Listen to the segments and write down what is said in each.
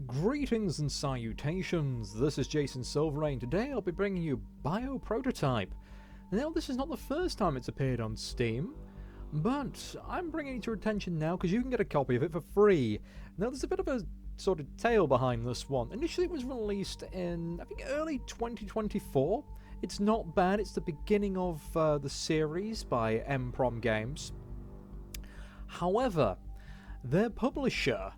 Greetings and salutations, this is Jason Silverain. Today I'll be bringing you Bioprototype. Now this is not the first time it's appeared on Steam, but I'm bringing it to your attention now because you can get a copy of it for free. Now there's a bit of a sort of tale behind this one. Initially it was released in, I think, early 2024. It's not bad, it's the beginning of the series by Emprom Games. However, their publisher,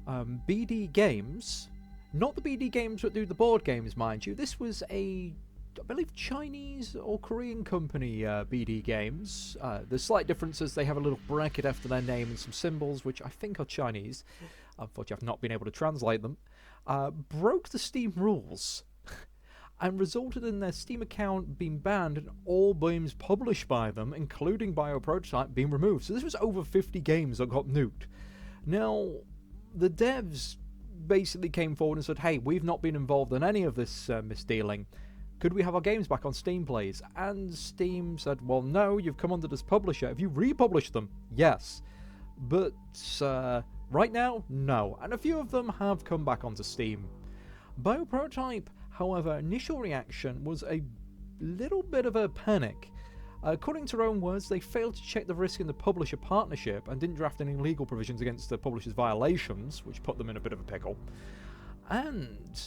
BD Games, not the BD Games that do the board games, mind you. This was a, I believe, Chinese or Korean company, BD Games. The slight differences, they have a little bracket after their name and some symbols, which I think are Chinese. Unfortunately, I've not been able to translate them. Broke the Steam rules and resulted in their Steam account being banned and all games published by them, including Bioprototype, being removed. So this was over 50 games that got nuked. Now, the devs basically came forward and said, hey, we've not been involved in any of this misdealing. Could we have our games back on Steam, please? And Steam said, well, no, you've come under this publisher. If you republish them, yes. But right now, no. And a few of them have come back onto Steam. Bioprototype, however, initial reaction was a little bit of a panic. According to their own words, they failed to check the risk in the publisher partnership and didn't draft any legal provisions against the publisher's violations, which put them in a bit of a pickle. And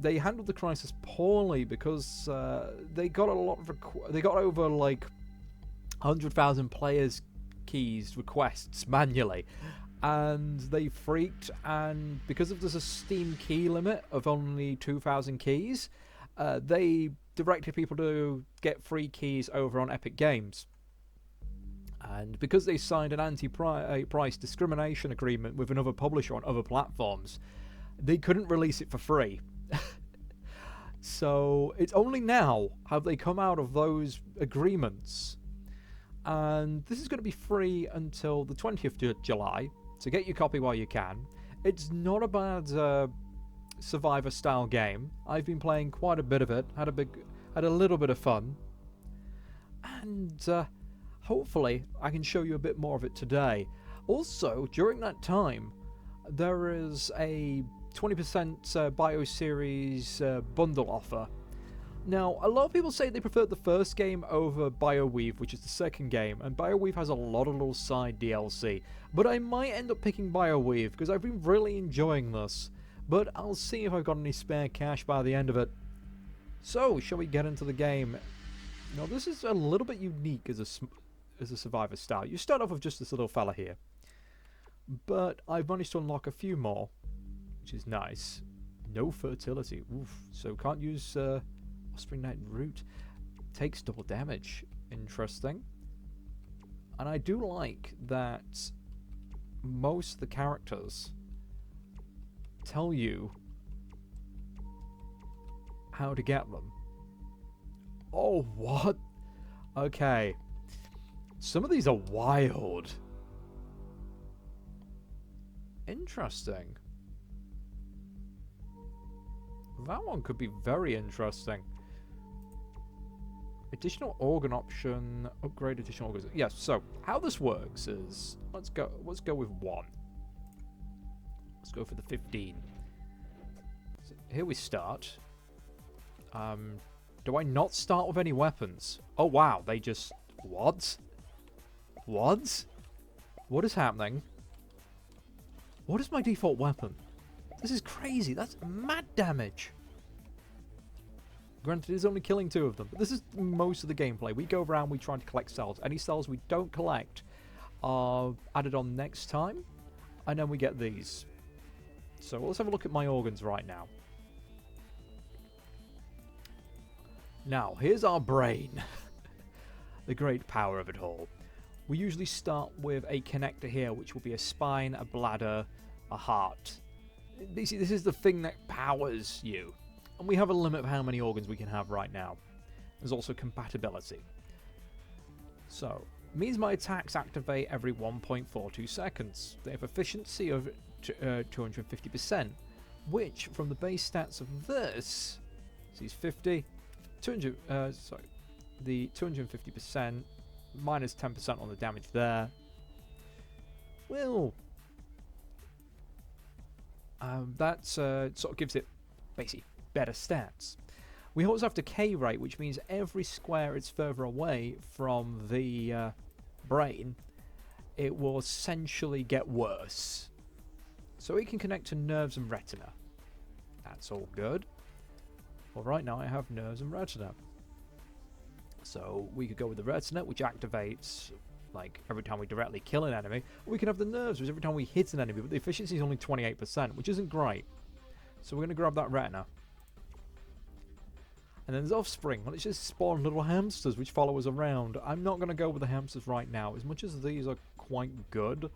they handled the crisis poorly because they got a lot of they got over like 100,000 players' keys requests manually, and they freaked. And because there's a Steam key limit of only 2,000 keys, they directed people to get free keys over on Epic Games. And because they signed an anti-price discrimination agreement with another publisher on other platforms, they couldn't release it for free. So it's only now have they come out of those agreements. And this is going to be free until the 20th of July, so get your copy while you can. It's not a bad Survivor style game. I've been playing quite a bit of it, had a little bit of fun, and hopefully I can show you a bit more of it today. Also, during that time, there is a 20% Bio Series bundle offer. Now, a lot of people say they preferred the first game over BioWeave, which is the second game, and BioWeave has a lot of little side DLC, but I might end up picking BioWeave because I've been really enjoying this. But I'll see if I've got any spare cash by the end of it. So, shall we get into the game? Now, this is a little bit unique as a Survivor style. You start off with just this little fella here. But I've managed to unlock a few more, which is nice. No fertility. Oof. So, can't use Offspring Night Root. Takes double damage. Interesting. And I do like that most of the characters tell you how to get them. Oh, what? Okay. Some of these are wild. Interesting. That one could be very interesting. Additional organ option. Upgrade additional organs. Yes, so how this works is let's go with 1. Let's go for the 15. So here we start. Do I not start with any weapons? Oh wow, they just... What? What? What is happening? What is my default weapon? This is crazy. That's mad damage. Granted, it is only killing 2 of them, but this is most of the gameplay. We go around, we try to collect cells. Any cells we don't collect are added on next time, and then we get these. So let's have a look at my organs right now. Now, here's our brain. The great power of it all. We usually start with a connector here, which will be a spine, a bladder, a heart. Basically, this is the thing that powers you. And we have a limit of how many organs we can have right now. There's also compatibility. So, means my attacks activate every 1.42 seconds. They have efficiency of 250%, which, from the base stats of this, sees 50, 200, sorry, the 250% minus 10% on the damage there will That sort of gives it basically better stats. We also have decay rate, which means every square it's further away from the brain, it will essentially get worse. So it can connect to nerves and retina. That's all good. Well, right now I have nerves and retina. So we could go with the retina, which activates like every time we directly kill an enemy. Or we can have the nerves, which every time we hit an enemy, but the efficiency is only 28%, which isn't great. So we're going to grab that retina. And then there's offspring. Well, it's just spawn little hamsters which follow us around. I'm not going to go with the hamsters right now, as much as these are quite good.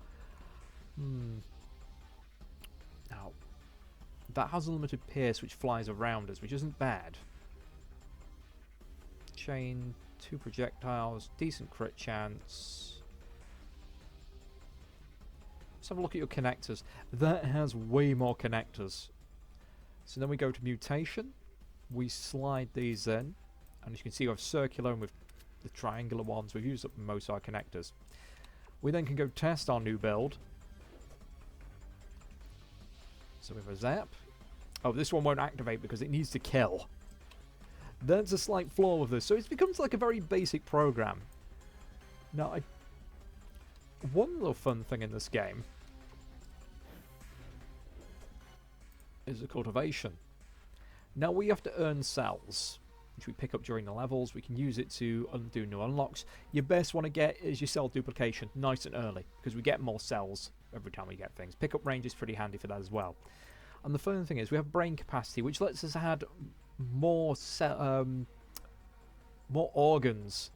Now, that has unlimited pierce which flies around us, which isn't bad. Chain, 2 projectiles, decent crit chance. Let's have a look at your connectors. That has way more connectors. So then we go to mutation. We slide these in, and as you can see, we have circular and with the triangular ones. We've used up most of our connectors. We then can go test our new build. So we have a zap. Oh, this one won't activate because it needs to kill. That's a slight flaw with this. So it becomes like a very basic program. Now, one little fun thing in this game is the cultivation. Now we have to earn cells, which we pick up during the levels. We can use it to undo new unlocks. Your best one to get is your cell duplication, nice and early, because we get more cells every time we get things. Pickup range is pretty handy for that as well. And the fun thing is we have brain capacity, which lets us add more organs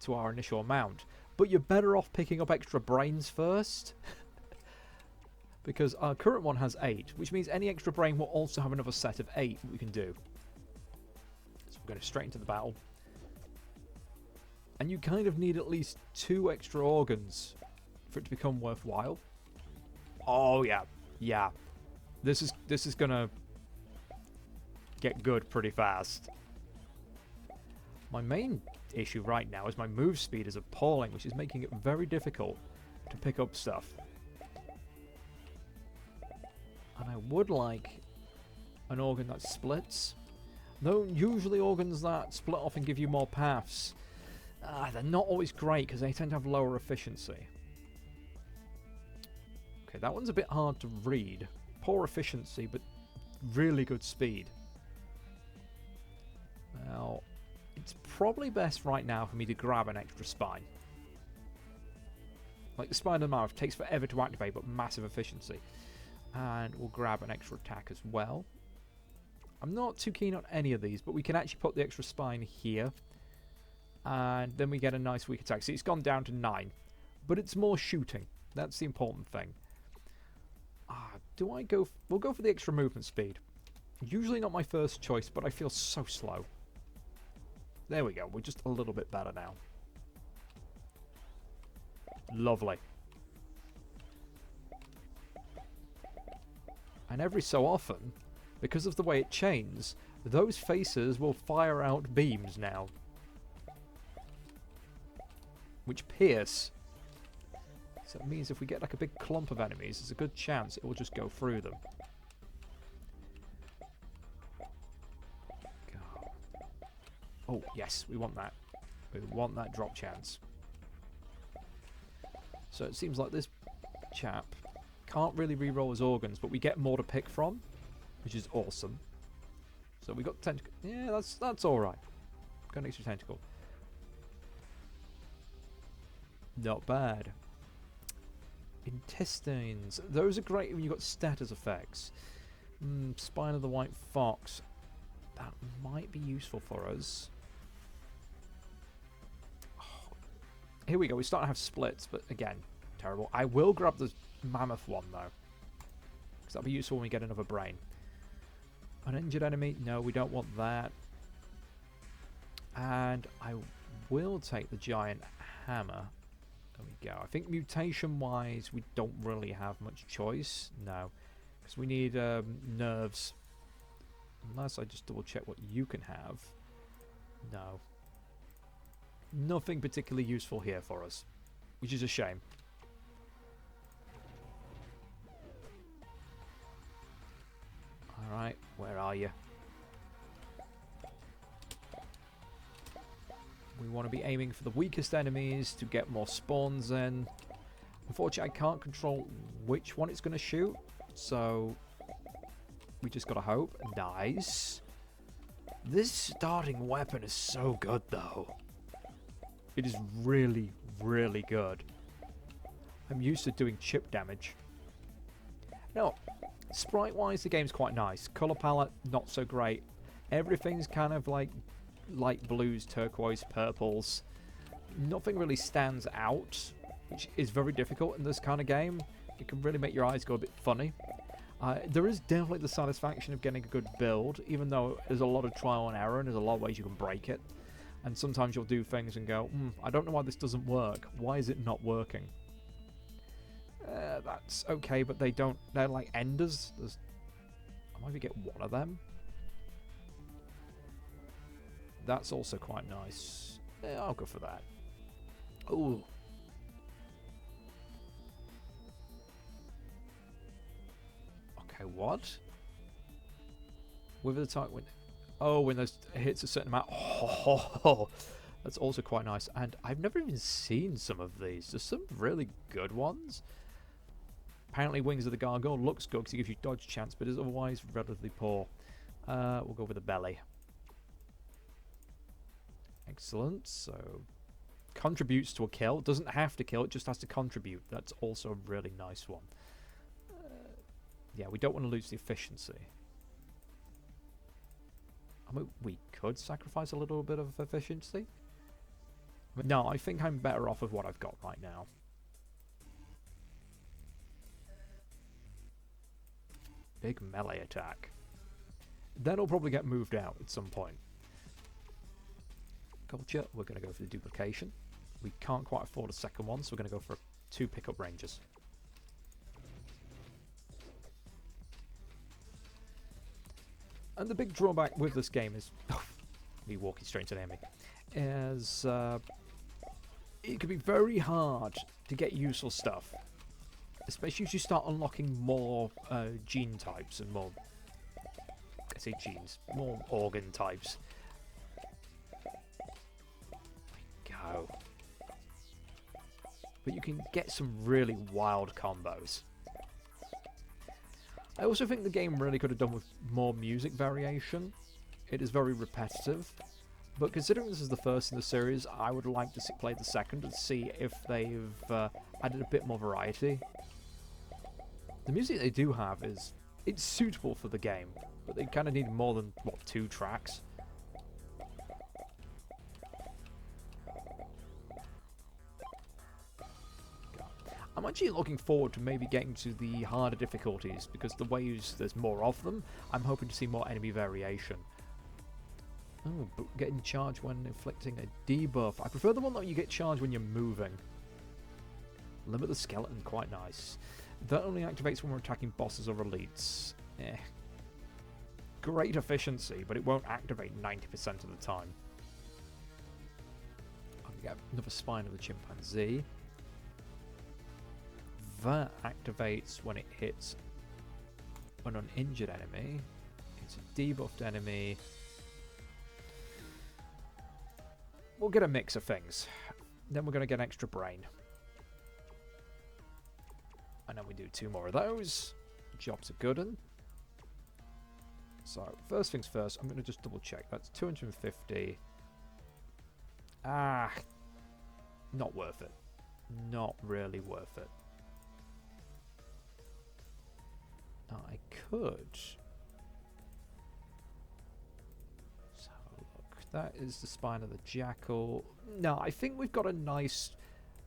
to our initial amount. But you're better off picking up extra brains first. Because our current one has 8, which means any extra brain will also have another set of 8 that we can do. So we're going straight into the battle. And you kind of need at least 2 extra organs for it to become worthwhile. Oh yeah, yeah. This is going to get good pretty fast. My main issue right now is my move speed is appalling, which is making it very difficult to pick up stuff. And I would like an organ that splits. Though usually organs that split off and give you more paths, they're not always great because they tend to have lower efficiency. Okay, that one's a bit hard to read. Poor efficiency, but really good speed. Well, it's probably best right now for me to grab an extra spine. Like the spine of the mouth takes forever to activate, but massive efficiency. And we'll grab an extra attack as well. I'm not too keen on any of these, but we can actually put the extra spine here. And then we get a nice weak attack. See, it's gone down to 9. But it's more shooting. That's the important thing. Do I go... We'll go for the extra movement speed. Usually not my first choice, but I feel so slow. There we go. We're just a little bit better now. Lovely. And every so often, because of the way it chains, those faces will fire out beams now. Which pierce. So it means if we get like a big clump of enemies, there's a good chance it will just go through them. God. Oh, yes, we want that. We want that drop chance. So it seems like this chap can't really reroll his organs, but we get more to pick from, which is awesome. So we got tentacle. Yeah, that's all right. Got an extra tentacle. Not bad. Intestines. Those are great when you've got status effects. Spine of the White Fox. That might be useful for us. Oh. Here we go. We start to have splits, but again, terrible. I will grab the mammoth one, though. Because that'll be useful when we get another brain. An injured enemy? No, we don't want that. And I will take the giant hammer. There we go. I think mutation-wise, we don't really have much choice. No. Because we need nerves. Unless I just double-check what you can have. No. Nothing particularly useful here for us. Which is a shame. Alright, where are you? We want to be aiming for the weakest enemies to get more spawns in. Unfortunately, I can't control which one it's going to shoot, so we just gotta hope. Nice. This starting weapon is so good, though. It is really, really good. I'm used to doing chip damage. Now, sprite-wise, the game's quite nice. Colour palette, not so great. Everything's kind of like light blues, turquoise, purples. Nothing really stands out, which is very difficult in this kind of game. It can really make your eyes go a bit funny. There is definitely the satisfaction of getting a good build, even though there's a lot of trial and error and there's a lot of ways you can break it. And sometimes you'll do things and go, I don't know why this doesn't work. Why is it not working? That's okay, but they're like enders. I might get one of them. That's also quite nice. Yeah, I'll go for that. Ooh. Okay, what? With the type when... Oh, when those hits a certain amount... Oh, that's also quite nice. And I've never even seen some of these. There's some really good ones. Apparently Wings of the Gargoyle looks good because it gives you dodge chance, but is otherwise relatively poor. We'll go with the belly. Excellent. So, contributes to a kill. Doesn't have to kill, it just has to contribute. That's also a really nice one. Yeah, we don't want to lose the efficiency. I mean, we could sacrifice a little bit of efficiency. But no, I think I'm better off with what I've got right now. Big melee attack. Then it'll probably get moved out at some point. Culture, we're going to go for the duplication. We can't quite afford a second one, so we're going to go for 2 pickup rangers. And the big drawback with this game is... me walking straight into the enemy. Is... it can be very hard to get useful stuff. Especially as you start unlocking more gene types and more... I say genes. More organ types. Go. But you can get some really wild combos. I also think the game really could have done with more music variation. It is very repetitive. But considering this is the first in the series, I would like to play the second and see if they've added a bit more variety. The music they do have is... it's suitable for the game, but they kind of need more than, what, 2 tracks? I'm actually looking forward to maybe getting to the harder difficulties, because the waves, there's more of them. I'm hoping to see more enemy variation. Oh, but getting charged when inflicting a debuff. I prefer the one that you get charged when you're moving. Limit the skeleton, quite nice. That only activates when we're attacking bosses or elites. Eh. Great efficiency, but it won't activate 90% of the time. I'll get another spine of the chimpanzee. That activates when it hits an uninjured enemy. It's a debuffed enemy. We'll get a mix of things. Then we're going to get an extra brain. And then we do 2 more of those. Job's a good one. So, first things first, I'm going to just double check. That's 250. Ah, not worth it. Not really worth it. Now, I could... so, look, that is the spine of the jackal. No, I think we've got a nice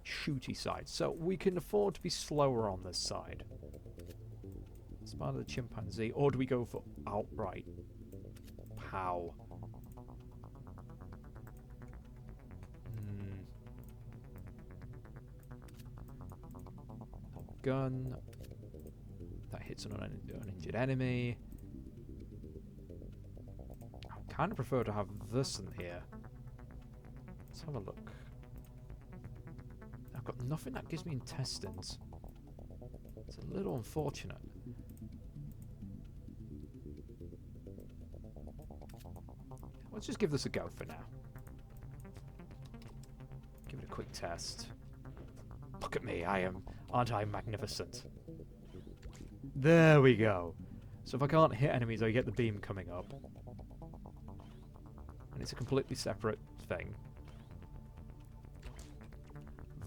shooty side, so we can afford to be slower on this side. Spine of the chimpanzee, or do we go for outright pow? Gun. That hits an uninjured enemy. I kind of prefer to have this in here. Let's have a look. I've got nothing that gives me intestines. It's a little unfortunate. Let's just give this a go for now. Give it a quick test. Look at me, aren't I magnificent? There we go. So if I can't hit enemies, I get the beam coming up. And it's a completely separate thing.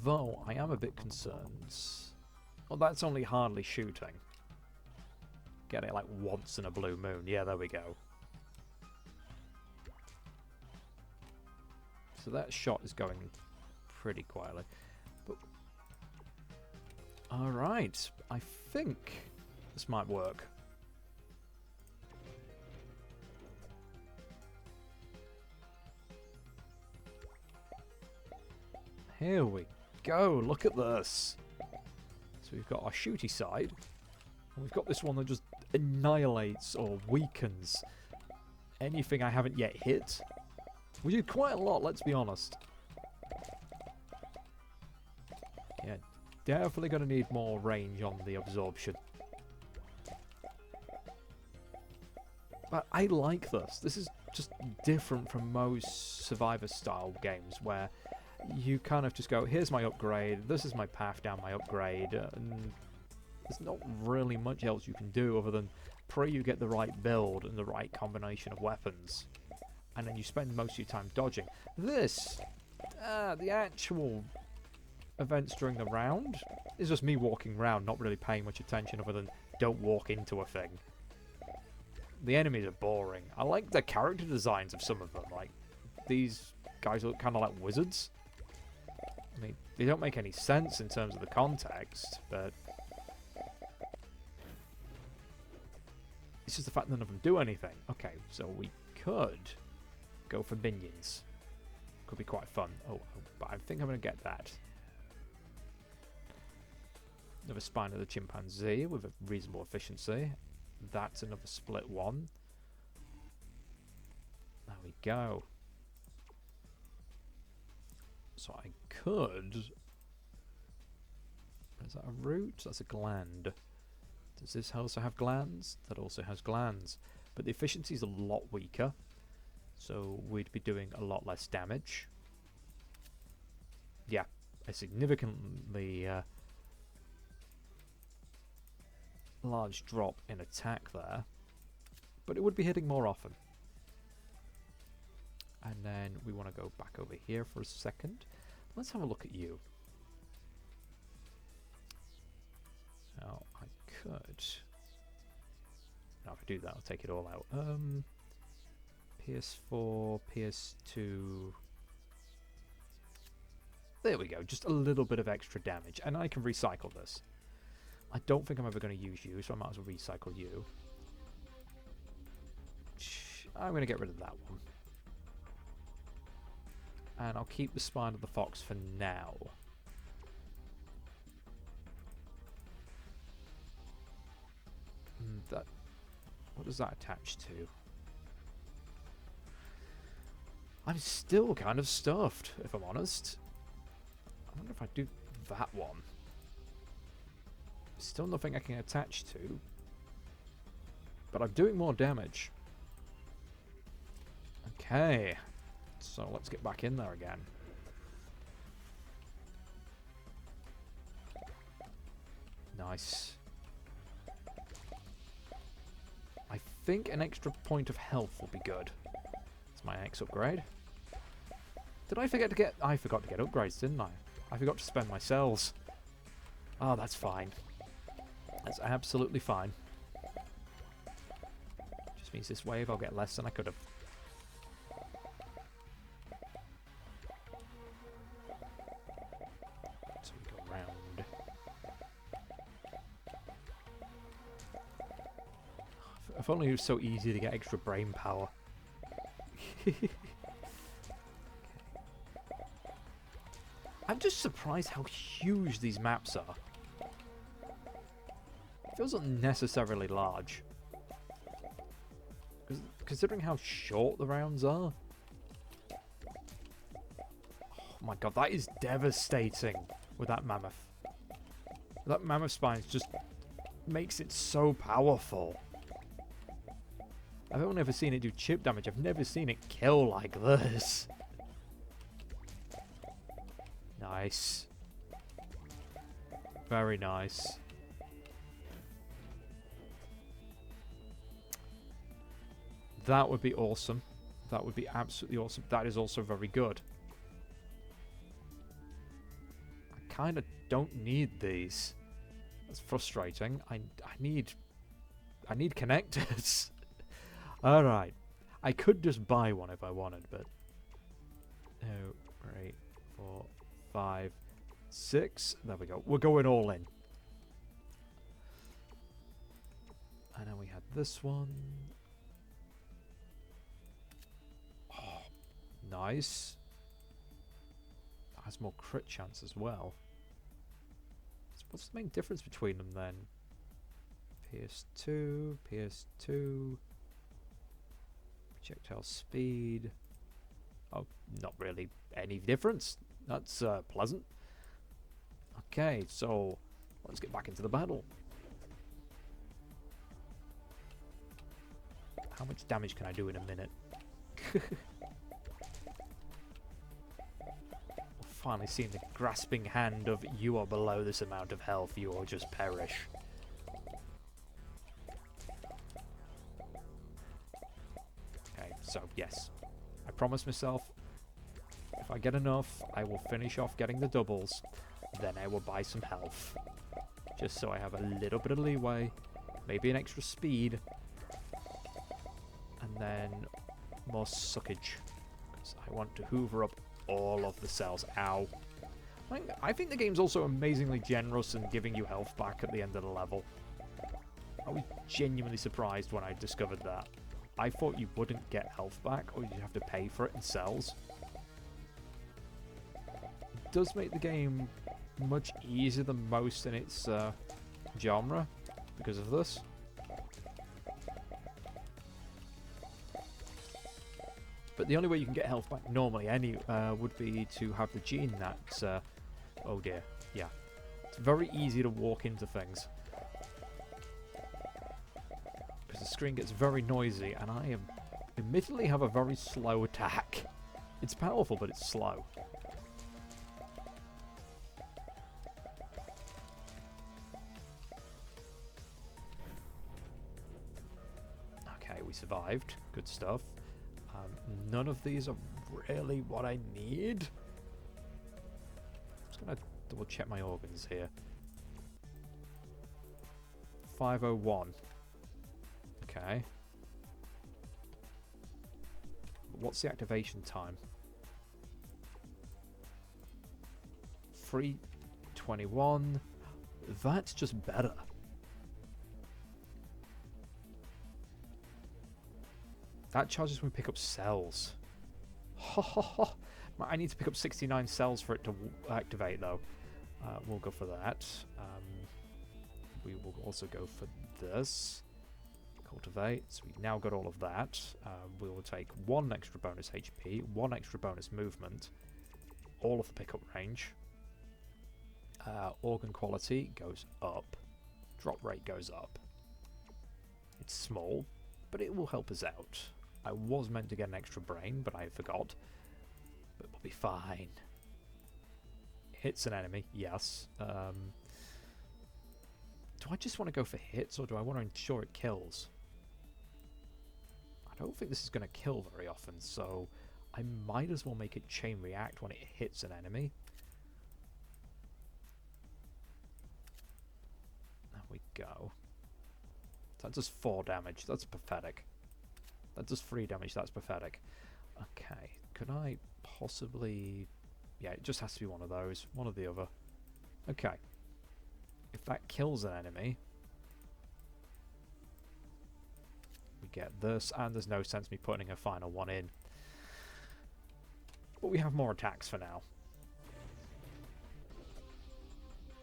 Though, I am a bit concerned. Well, that's only hardly shooting. Get it like once in a blue moon. Yeah, there we go. So that shot is going pretty quietly. But alright, I think this might work. Here we go, look at this. So we've got our shooty side, and we've got this one that just annihilates or weakens anything I haven't yet hit. We did quite a lot, let's be honest. Yeah, definitely going to need more range on the absorption. But I like this. This is just different from most Survivor-style games where you kind of just go, here's my upgrade, this is my path down my upgrade, and there's not really much else you can do other than pray you get the right build and the right combination of weapons. And then you spend most of your time dodging. This, the actual events during the round, is just me walking around, not really paying much attention other than don't walk into a thing. The enemies are boring. I like the character designs of some of them. Like, these guys look kind of like wizards. I mean, they don't make any sense in terms of the context, but it's just the fact that none of them do anything. Okay, so we could go for minions. Could be quite fun. Oh, but I think I'm going to get that. Another spine of the chimpanzee with a reasonable efficiency. That's another split one. There we go. So I could... Is that a root? That's a gland. Does this also have glands? That also has glands. But the efficiency is a lot weaker. So we'd be doing a lot less damage. Yeah, a significantly large drop in attack there. But it would be hitting more often. And then we want to go back over here for a second. Let's have a look at you. Now, I could... Now, if I do that, I'll take it all out. PS4, PS2... There we go, just a little bit of extra damage. And I can recycle this. I don't think I'm ever going to use you, so I might as well recycle you. I'm going to get rid of that one. And I'll keep the spine of the fox for now. What does that attach to? I'm still kind of stuffed, if I'm honest. I wonder if I do that one. Still nothing I can attach to. But I'm doing more damage. Okay. So let's get back in there again. Nice. I think an extra point of health will be good. It's my next upgrade. Did I forget to get... I forgot to get upgrades, didn't I? I forgot to spend my cells. Oh, that's fine. That's absolutely fine. Just means this wave I'll get less than I could have. So we go round. If only it was so easy to get extra brain power. I'm just surprised how huge these maps are. It feels unnecessarily large. Considering how short the rounds are. Oh my god, that is devastating with that mammoth. That mammoth spine just makes it so powerful. I've only ever seen it do chip damage. I've never seen it kill like this. Nice. Very nice. That would be awesome. That would be absolutely awesome. That is also very good. I kind of don't need these. That's frustrating. I need connectors. Alright. I could just buy one if I wanted, but 2, 3, 4, 5, 6. There we go. We're going all in. And then we had this one. Oh, nice. That has more crit chance as well. So what's the main difference between them then? PS2, PS2. Projectile speed. Oh, not really any difference. That's pleasant. Okay, so let's get back into the battle. How much damage can I do in a minute? Finally seeing the grasping hand of you are below this amount of health, you will just perish. Okay, so yes. I promised myself if I get enough, I will finish off getting the doubles. Then I will buy some health. Just so I have a little bit of leeway. Maybe an extra speed. And then more suckage. Because I want to hoover up all of the cells. Ow. I think the game's also amazingly generous in giving you health back at the end of the level. I was genuinely surprised when I discovered that. I thought you wouldn't get health back, or you'd have to pay for it in cells. It does make the game much easier than most in its genre because of this. But the only way you can get health back normally would be to have the gene that... oh dear, yeah. It's very easy to walk into things. Because the screen gets very noisy, and I admittedly have a very slow attack. It's powerful, but it's slow. Okay, we survived. Good stuff. None of these are really what I need. I'm just going to double check my organs here. 501. Okay. What's the activation time? 321. That's just better. That charges when we pick up cells. I need to pick up 69 cells for it to activate, though. We'll go for that. We will also go for this. Cultivate. So we've now got all of that. We will take 1 extra bonus HP, 1 extra bonus movement, all of the pickup range. Organ quality goes up. Drop rate goes up. It's small, but it will help us out. I was meant to get an extra brain, but I forgot. But we'll be fine. Hits an enemy, yes. Do I just want to go for hits, or do I want to ensure it kills? I don't think this is going to kill very often, so I might as well make it chain react when it hits an enemy. There we go. That does 4 damage. That's pathetic. That does 3 damage. That's pathetic. Okay. Could I possibly... Yeah, it just has to be one of those. One or the other. Okay. If that kills an enemy, we get this, and there's no sense me putting a final one in. But we have more attacks for now.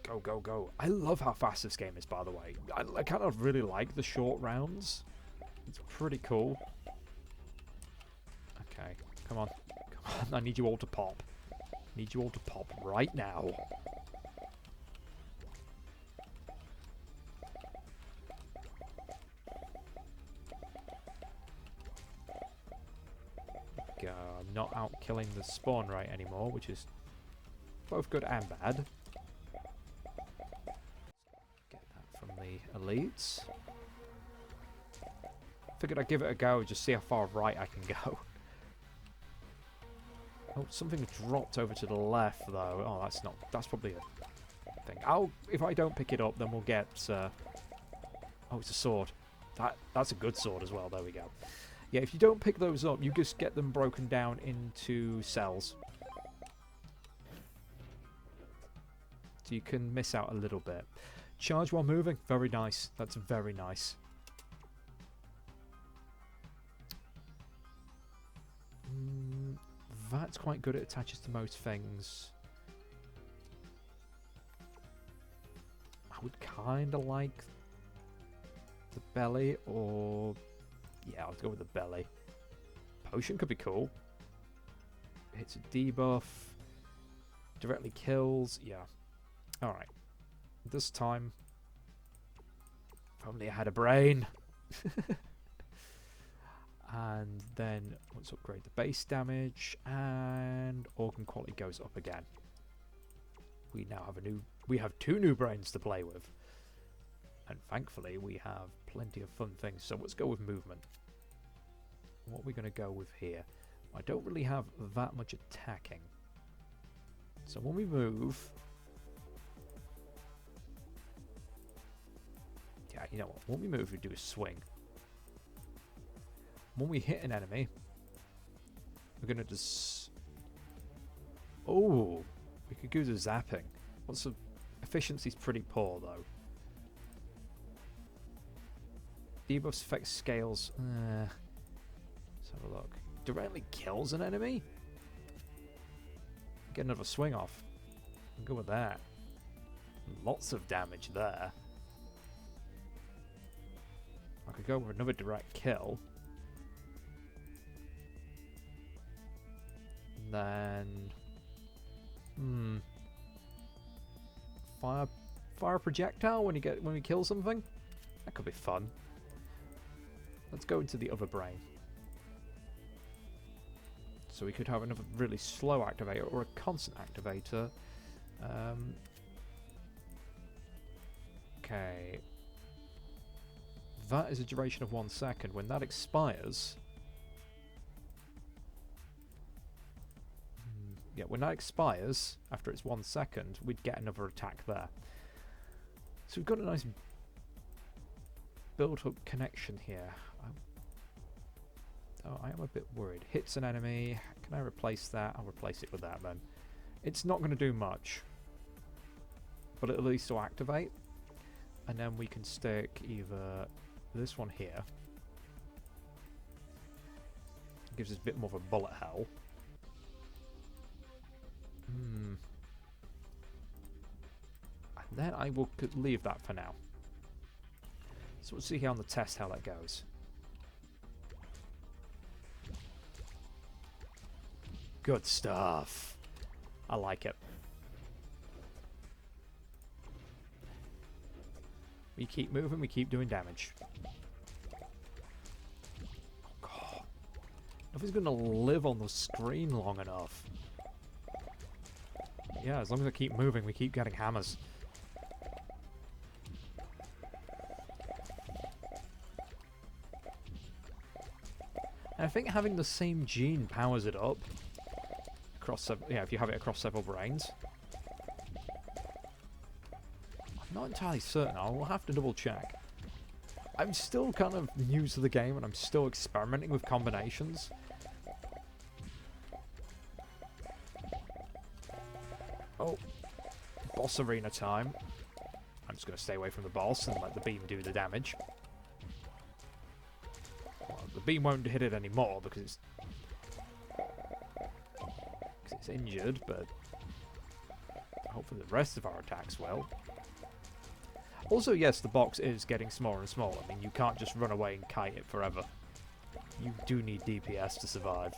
Go, go, go. I love how fast this game is, by the way. I kind of really like the short rounds. It's pretty cool. Okay, come on. Come on, I need you all to pop. I need you all to pop right now. go. I'm not out killing the spawn rate anymore, which is both good and bad. Get that from the elites. Figured I'd give it a go, just see how far right I can go. Oh, something dropped over to the left, though. Oh, that's probably a thing. If I don't pick it up, then we'll get... oh, it's a sword. That's a good sword as well. There we go. Yeah, if you don't pick those up, you just get them broken down into cells. So you can miss out a little bit. Charge while moving. Very nice. That's very nice. That's quite good. It attaches to most things. I would kind of like the belly, or... yeah, I'll go with the belly. Potion could be cool. Hits a debuff. Directly kills. Yeah. Alright. This time... if only I had a brain. And then let's upgrade the base damage, and organ quality goes up again. We now have we have 2 new brains to play with. And thankfully we have plenty of fun things. So let's go with movement. What are we going to go with here? I don't really have that much attacking. So when we move... yeah, you know what? When we move, we do a swing. When we hit an enemy, we're going to just... oh, we could go to zapping. What's the... efficiency's pretty poor, though. Debuffs affect scales. Let's have a look. Directly kills an enemy? Get another swing off. Go with that. Lots of damage there. I could go with another direct kill. And then... Fire projectile when we kill something? That could be fun. Let's go into the other brain. So we could have another really slow activator or a constant activator. Okay. That is a duration of 1 second. When that expires... yeah, when that expires, after it's 1 second, we'd get another attack there. So we've got a nice built-up connection here. Oh, I am a bit worried. Hits an enemy. Can I replace that? I'll replace it with that then. It's not going to do much, but at least will activate. And then we can stick either this one here. Gives us a bit more of a bullet hell. And then I will leave that for now. So we'll see here on the test how that goes. Good stuff. I like it. We keep moving, we keep doing damage. Oh god. Nothing's gonna live on the screen long enough. Yeah, as long as I keep moving, we keep getting hammers. And I think having the same gene powers it up. Yeah, if you have it across several brains. I'm not entirely certain. I'll have to double check. I'm still kind of new to the game and I'm still experimenting with combinations. Oh, boss arena time. I'm just going to stay away from the boss and let the beam do the damage. Well, the beam won't hit it anymore because it's injured, but hopefully the rest of our attacks will. Also, yes, the box is getting smaller and smaller. I mean, you can't just run away and kite it forever. You do need DPS to survive.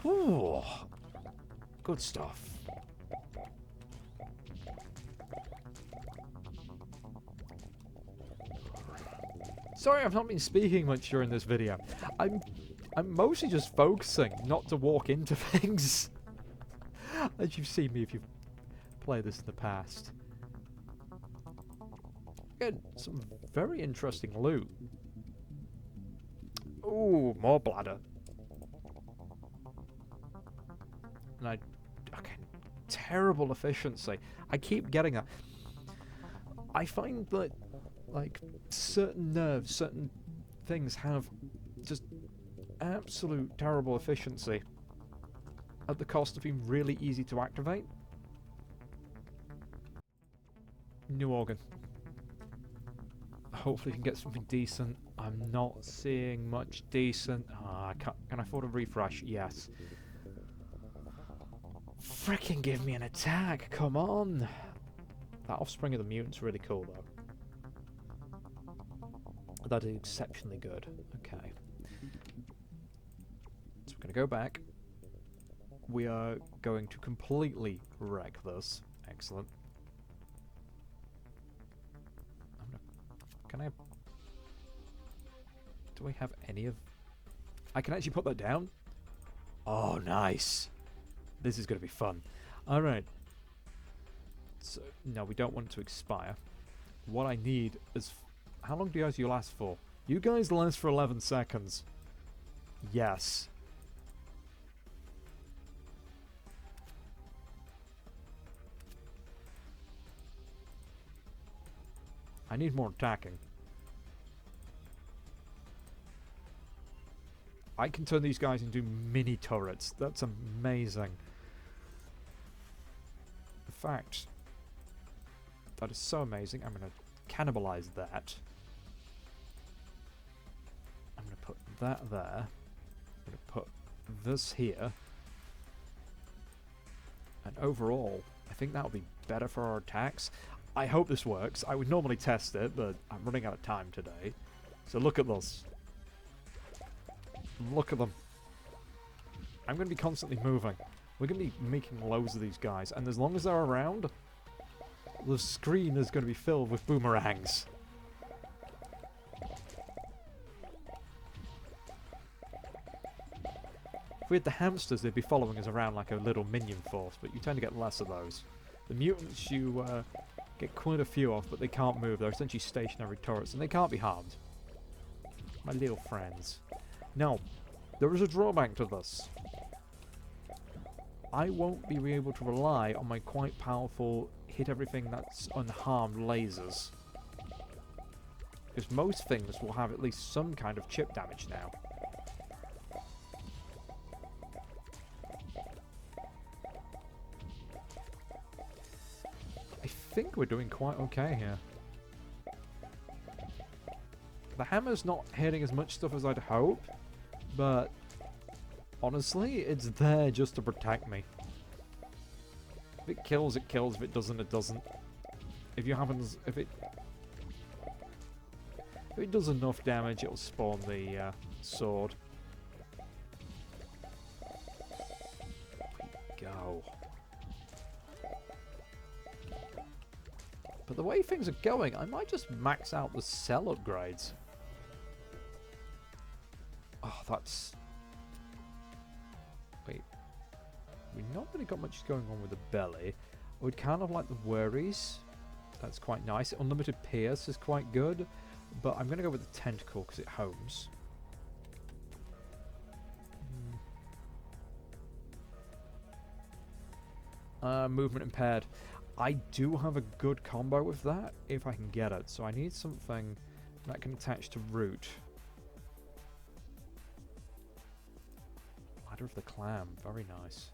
Whew. Good stuff. Sorry, I've not been speaking much during this video. I'm mostly just focusing not to walk into things. As you've seen me if you've played this in the past. Again, some very interesting loot. Ooh, more bladder. And okay, terrible efficiency. I keep getting that. I find that, like, certain nerves, certain things have just absolute terrible efficiency at the cost of being really easy to activate. New organ. Hopefully we can get something decent. I'm not seeing much decent. Can I afford a refresh? Yes. Frickin' give me an attack, come on! That offspring of the mutant's really cool though. That is exceptionally good. Okay. So we're going to go back. We are going to completely wreck this. Excellent. Can I... Do I have any of... I can actually put that down? Oh, nice. This is going to be fun. Alright. So, no, we don't want it to expire. What I need is... How long do you last for? You guys last for 11 seconds. Yes. I need more attacking. I can turn these guys into mini turrets. That's amazing. The fact that is so amazing. I'm going to cannibalize that. I'm going to put that there. I'm going to put this here. And overall, I think that'll be better for our attacks. I hope this works. I would normally test it, but I'm running out of time today. So look at this. Look at them. I'm going to be constantly moving. We're going to be making loads of these guys. And as long as they're around, the screen is going to be filled with boomerangs. If we had the hamsters, they'd be following us around like a little minion force, but you tend to get less of those. The mutants you get quite a few of, but they can't move. They're essentially stationary turrets, and they can't be harmed. My little friends. Now, there is a drawback to this. I won't be able to rely on my quite powerful hit everything that's unharmed lasers. Because most things will have at least some kind of chip damage now. I think we're doing quite okay here. The hammer's not hitting as much stuff as I'd hope, but honestly, it's there just to protect me. If it kills, it kills. If it doesn't, it doesn't. If it does enough damage, it'll spawn the sword. Go. But the way things are going, I might just max out the cell upgrades. Oh, that's... Wait. We've not really got much going on with the belly. I would kind of like the worries. That's quite nice. Unlimited Pierce is quite good. But I'm going to go with the tentacle because it homes. Movement impaired. I do have a good combo with that if I can get it. So I need something that can attach to root. Ladder of the Clam. Very nice.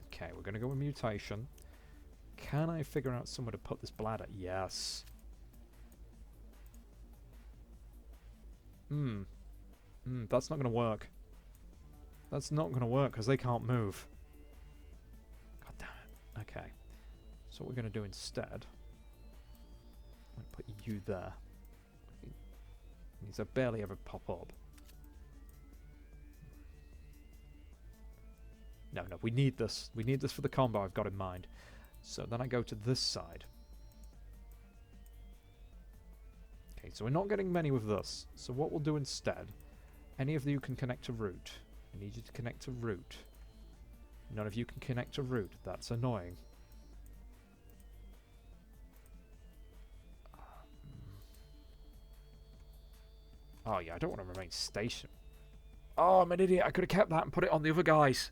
Okay, we're going to go with mutation. Can I figure out somewhere to put this bladder? Yes. That's not going to work. That's not going to work because they can't move. God damn it. Okay. So what we're going to do instead... I'm going to put you there. These barely ever pop up. No, we need this. We need this for the combo I've got in mind. So then I go to this side. Okay, so we're not getting many with this. So what we'll do instead, any of you can connect to route. I need you to connect to route. None of you can connect to route. That's annoying. Oh yeah, I don't want to remain stationary. Oh, I'm an idiot. I could have kept that and put it on the other guys.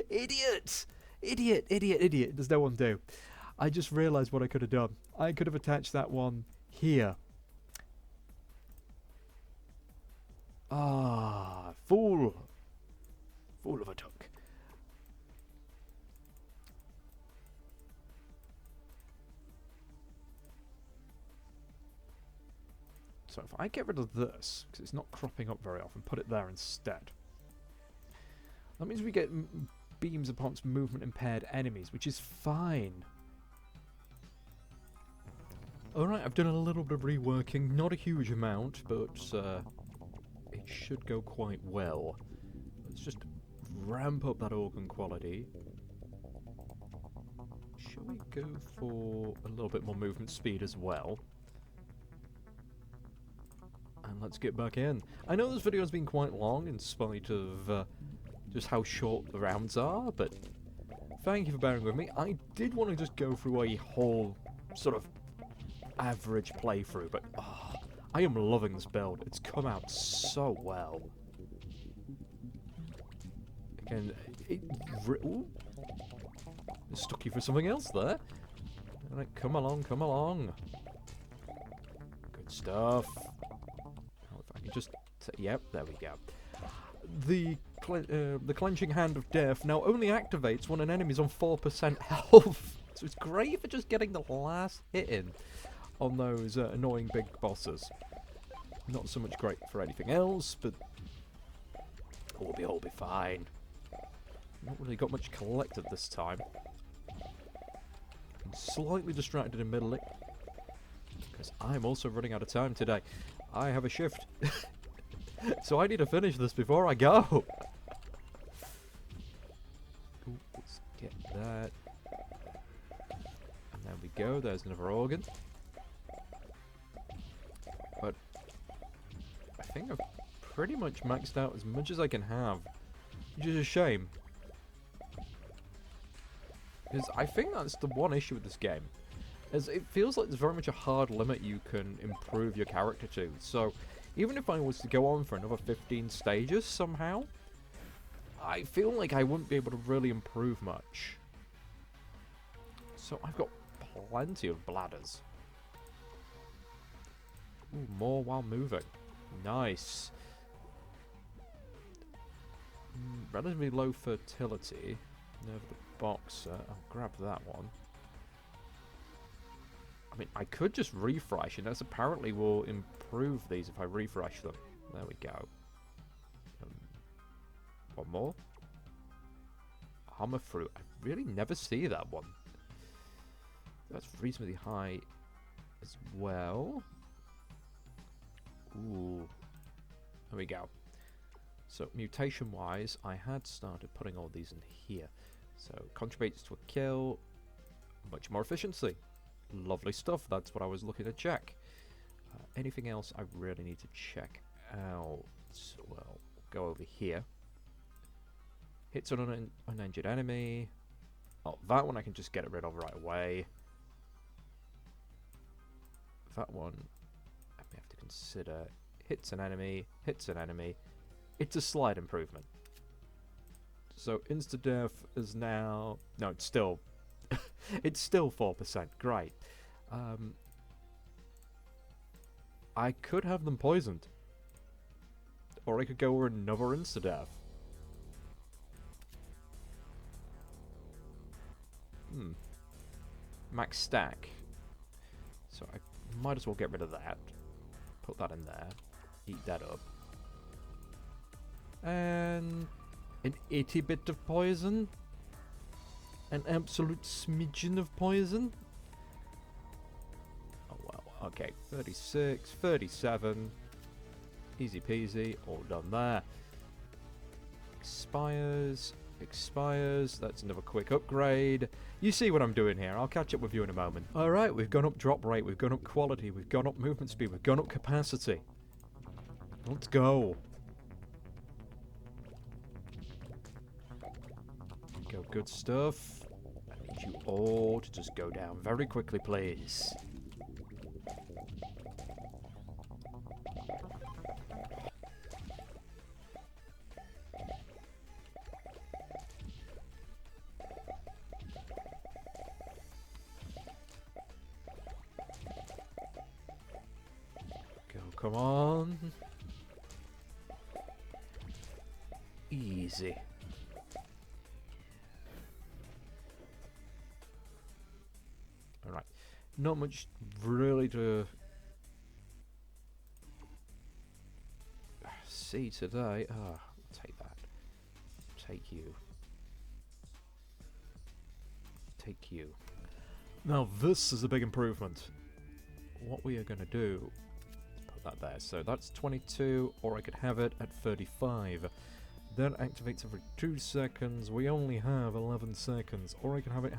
Idiot! Idiot, idiot, idiot. There's no undo. I just realised what I could have done. I could have attached that one here. Ah, fool. Fool of a duck. So if I get rid of this, because it's not cropping up very often, put it there instead. That means we get beams upon movement impaired enemies, which is fine. Alright, I've done a little bit of reworking, not a huge amount, but it should go quite well. Let's just ramp up that organ quality. Shall we go for a little bit more movement speed as well? And let's get back in. I know this video has been quite long in spite of just how short the rounds are, but thank you for bearing with me. I did want to just go through a whole sort of average playthrough, but I am loving this build. It's come out so well. Again, ooh, it stuck you for something else there. Alright, come along, come along. Good stuff. If I can just... yep, there we go. The clenching hand of death now only activates when an enemy's on 4% health. So it's great for just getting the last hit in on those annoying big bosses. Not so much great for anything else, but we'll be fine. Not really got much collected this time. I'm slightly distracted in middle because I'm also running out of time today. I have a shift. So I need to finish this before I go. Ooh, let's get that. And there we go. There's another organ. But I think I've pretty much maxed out as much as I can have. Which is a shame. Because I think that's the one issue with this game. Is it feels like there's very much a hard limit you can improve your character to. So even if I was to go on for another 15 stages somehow, I feel like I wouldn't be able to really improve much. So I've got plenty of bladders. Ooh, more while moving. Nice. Relatively low fertility. Nerve the boxer. I'll grab that one. I mean, I could just refresh, and that's apparently will improve these if I refresh them. There we go. One more. Armor fruit. I really never see that one. That's reasonably high as well. Ooh. There we go. So, mutation-wise, I had started putting all these in here. So, contributes to a kill. Much more efficiency. Lovely stuff. That's what I was looking to check. Anything else I really need to check out? Well, go over here. Hits on an uninjured enemy. Oh, that one I can just get rid of right away. That one I may have to consider. Hits an enemy. Hits an enemy. It's a slight improvement. So insta-death is now... No, it's still... it's still 4%. Great. I could have them poisoned. Or I could go over another insta-death. Max stack. So I might as well get rid of that. Put that in there. Eat that up. And an itty bit of poison. An absolute smidgen of poison. Oh well, okay. 36, 37. Easy peasy, all done there. Expires. expires. That's another quick upgrade. You see what I'm doing here. I'll catch up with you in a moment. Alright, we've gone up drop rate, we've gone up quality, we've gone up movement speed, we've gone up capacity. Let's go. Go, good stuff. I need you all to just go down very quickly, please. Come on. Easy. Alright. Not much really to see today. I'll take that. Take you. Take you. Now this is a big improvement. What we are going to do... that there. So that's 22, or I could have it at 35. That activates every 2 seconds. We only have 11 seconds. Or I can have it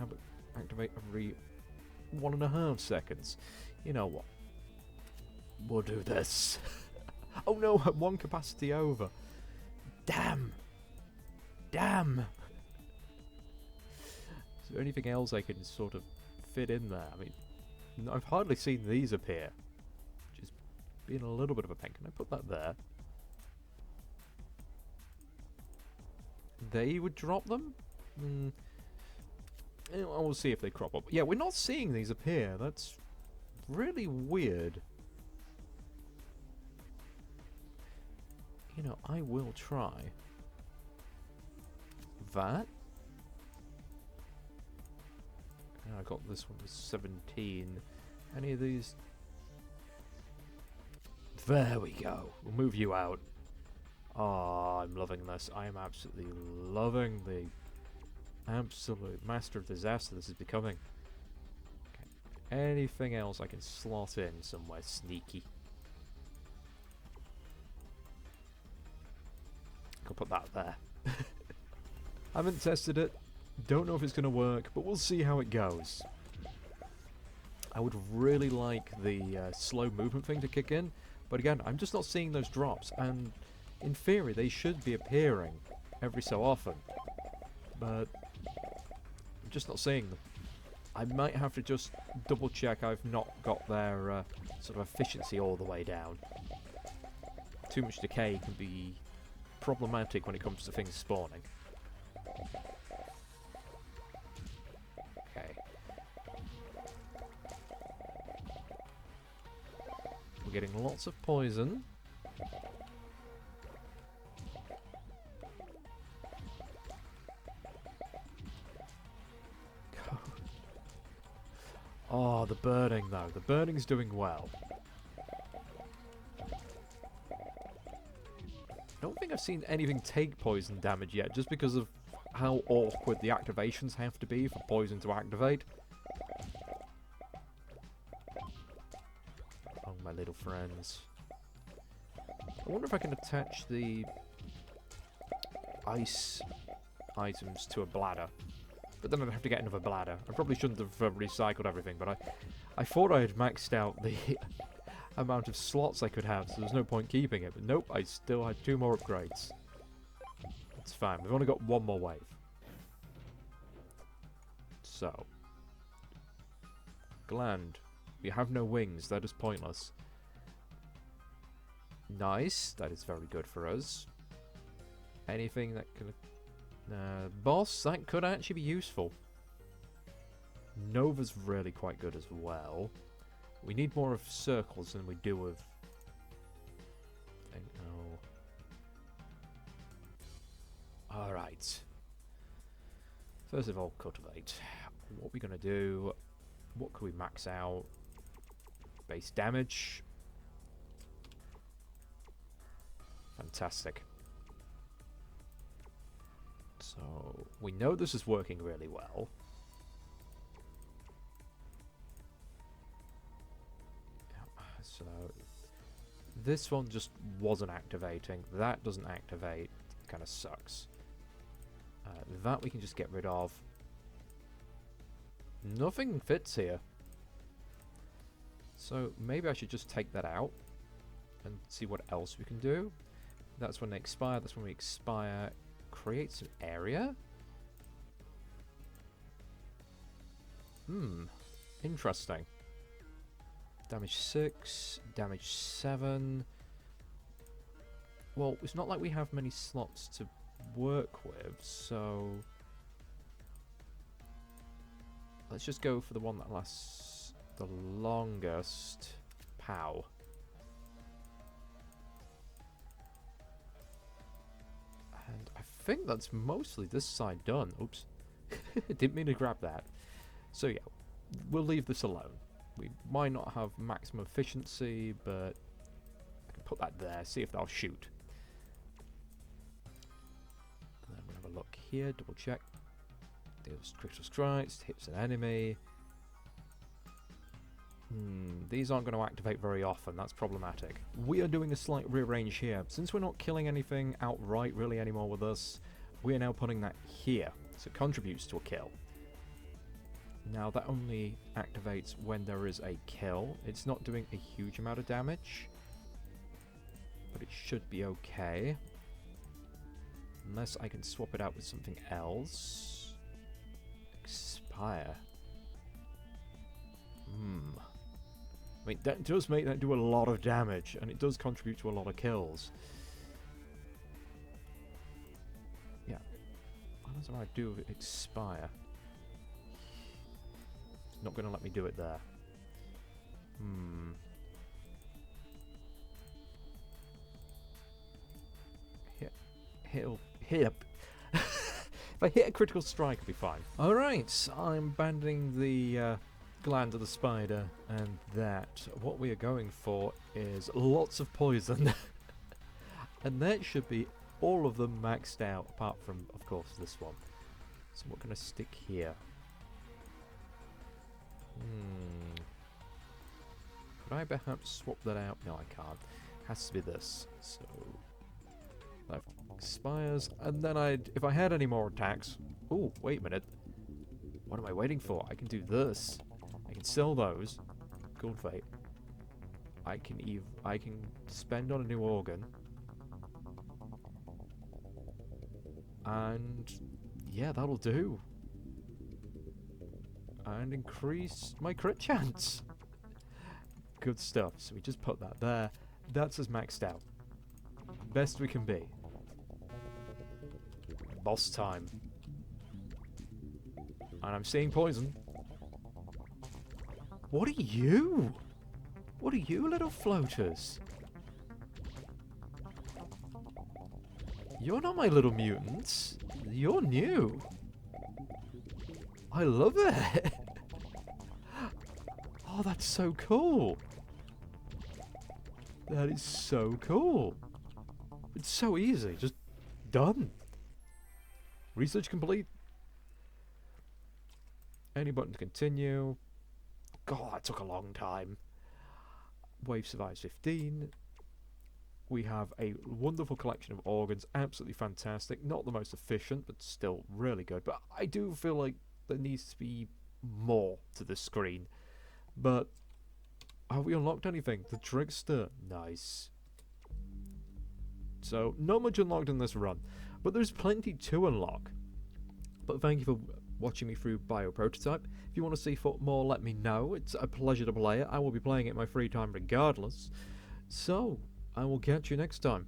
activate every 1.5 seconds. You know what? We'll do this. Oh no, I'm 1 capacity over. Damn. Damn. Is there anything else I can sort of fit in there? I mean, I've hardly seen these appear. Being a little bit of a pain. Can I put that there? They would drop them? I will see if they crop up. Yeah, we're not seeing these appear. That's really weird. You know, I will try that. I got this one with 17. Any of these? There we go. We'll move you out. Oh, I'm loving this. I am absolutely loving the absolute master of disaster this is becoming. Okay. Anything else I can slot in somewhere sneaky? I'll put that there. Haven't tested it. Don't know if it's going to work, but we'll see how it goes. I would really like the slow movement thing to kick in. But again, I'm just not seeing those drops, and in theory they should be appearing every so often. But I'm just not seeing them. I might have to just double check I've not got their sort of efficiency all the way down. Too much decay can be problematic when it comes to things spawning. Okay. We're getting lots of poison. Oh, the burning though. The burning's doing well. I don't think I've seen anything take poison damage yet, just because of how awkward the activations have to be for poison to activate. Oh, my little friends. I wonder if I can attach the ice items to a bladder. But then I'd have to get another bladder. I probably shouldn't have recycled everything, but I thought I had maxed out the amount of slots I could have, so there's no point keeping it. But nope, I still had 2 more upgrades. It's fine. We've only got 1 more wave. So. Gland. We have no wings. That is pointless. Nice. That is very good for us. Anything that can... boss, that could actually be useful. Nova's really quite good as well. We need more of circles than we do of... Alright. First of all, cultivate. What are we going to do? What can we max out? Base damage. Fantastic. So, we know this is working really well. So, this one just wasn't activating. That doesn't activate. Kind of sucks. That we can just get rid of. Nothing fits here. So maybe I should just take that out and see what else we can do. That's when they expire. That's when we expire. Creates an area. Interesting. Damage 6, damage 7. Well, it's not like we have many slots to work with, so let's just go for the one that lasts the longest. Pow. And I think that's mostly this side done. Oops. Didn't mean to grab that. So yeah, we'll leave this alone. We might not have maximum efficiency, but I can put that there, see if they'll shoot. And then we'll have a look here, double check. Deals critical strikes, hits an enemy. These aren't going to activate very often, that's problematic. We are doing a slight rearrange here. Since we're not killing anything outright really anymore with us, we are now putting that here, so it contributes to a kill. Now that only activates when there is a kill. It's not doing a huge amount of damage, but it should be okay. Unless I can swap it out with something else. Expire. I mean, that does make that do a lot of damage, and it does contribute to a lot of kills. Yeah. What does I do with expire? It's not going to let me do it there. Hit. If I hit a critical strike, I'll be fine. Alright, I'm abandoning the gland of the spider, and that what we are going for is lots of poison. And that should be all of them maxed out, apart from, of course, this one. So we're going to stick here. Could I perhaps swap that out? No, I can't. Has to be this. So that expires, and then if I had any more attacks. Oh, wait a minute. What am I waiting for? I can do this. I can sell those. Gold Fate. I can spend on a new organ. And yeah, that'll do. And increase my crit chance. Good stuff. So we just put that there. That's as maxed out. Best we can be. Boss time. And I'm seeing poison. What are you? What are you, little floaters? You're not my little mutants. You're new. I love it. Oh, that's so cool. That is so cool. It's so easy. Just done. Research complete. Any button to continue. God, that took a long time. Wave survives 15. We have a wonderful collection of organs. Absolutely fantastic. Not the most efficient, but still really good. But I do feel like there needs to be more to the screen. But have we unlocked anything? The Trickster. Nice. So, not much unlocked in this run. But there's plenty to unlock. But thank you for watching me through Bioprototype. If you want to see more, let me know. It's a pleasure to play it. I will be playing it in my free time regardless. So, I will catch you next time.